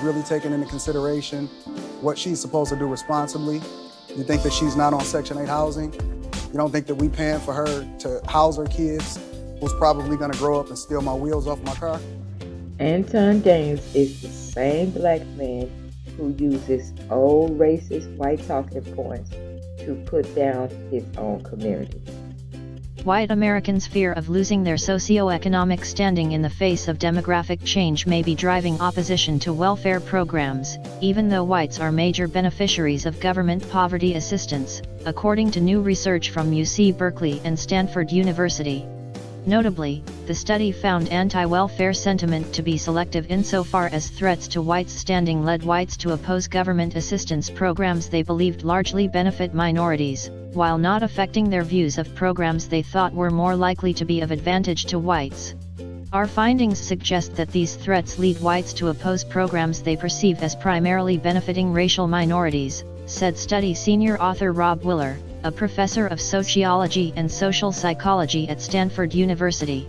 really taking into consideration what she's supposed to do responsibly? You think that she's not on Section 8 housing? You don't think that we paying for her to house her kids, who's probably gonna grow up and steal my wheels off my car? Anton Daniels is the same black man who uses old racist white talking points to put down his own community. White Americans' fear of losing their socioeconomic standing in the face of demographic change may be driving opposition to welfare programs, even though whites are major beneficiaries of government poverty assistance, according to new research from UC Berkeley and Stanford University. Notably, the study found anti-welfare sentiment to be selective insofar as threats to whites' standing led whites to oppose government assistance programs they believed largely benefit minorities, while not affecting their views of programs they thought were more likely to be of advantage to whites. Our findings suggest that these threats lead whites to oppose programs they perceive as primarily benefiting racial minorities, said study senior author Rob Willer, a professor of sociology and social psychology at Stanford University.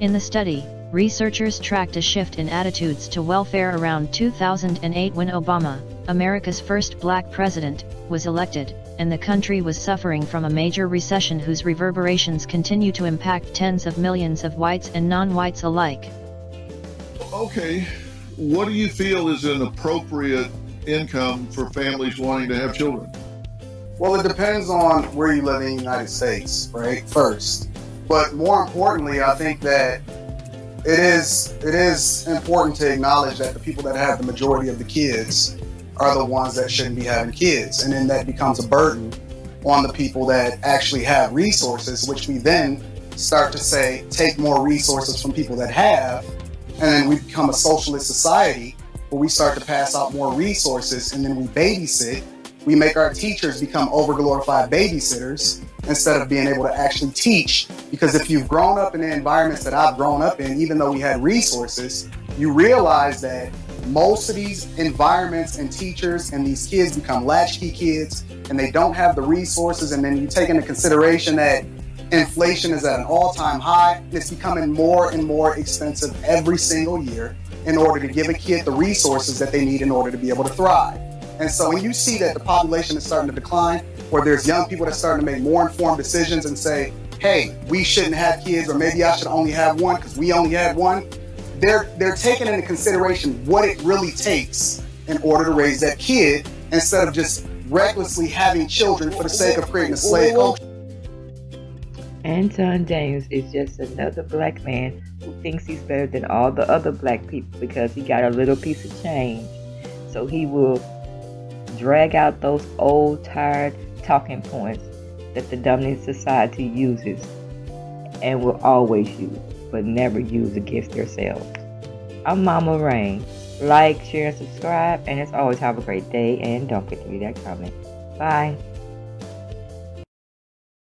In the study, researchers tracked a shift in attitudes to welfare around 2008 when Obama, America's first black president, was elected, and the country was suffering from a major recession whose reverberations continue to impact tens of millions of whites and non-whites alike. Okay, what do you feel is an appropriate income for families wanting to have children? Well, it depends on where you live in the United States, right? First. But more importantly, I think that it is important to acknowledge that the people that have the majority of the kids are the ones that shouldn't be having kids. And then that becomes a burden on the people that actually have resources, which we then start to say, take more resources from people that have, and then we become a socialist society where we start to pass out more resources and then we babysit. We make our teachers become overglorified babysitters instead of being able to actually teach. Because if you've grown up in the environments that I've grown up in, even though we had resources, you realize that most of these environments and teachers and these kids become latchkey kids and they don't have the resources. And then you take into consideration that inflation is at an all-time high. And it's becoming more and more expensive every single year in order to give a kid the resources that they need in order to be able to thrive. And so when you see that the population is starting to decline, or there's young people that are starting to make more informed decisions and say, hey, we shouldn't have kids, or maybe I should only have one because we only had one, they're taking into consideration what it really takes in order to raise that kid instead of just recklessly having children for the sake of creating a slave culture. Anton Daniels is just another black man who thinks he's better than all the other black people because he got a little piece of change. So he will drag out those old, tired talking points that the dominant society uses and will always use, but never use against themselves. I'm Mama Rain. Like, share, and subscribe, and as always, have a great day, and don't forget to leave that comment. Bye.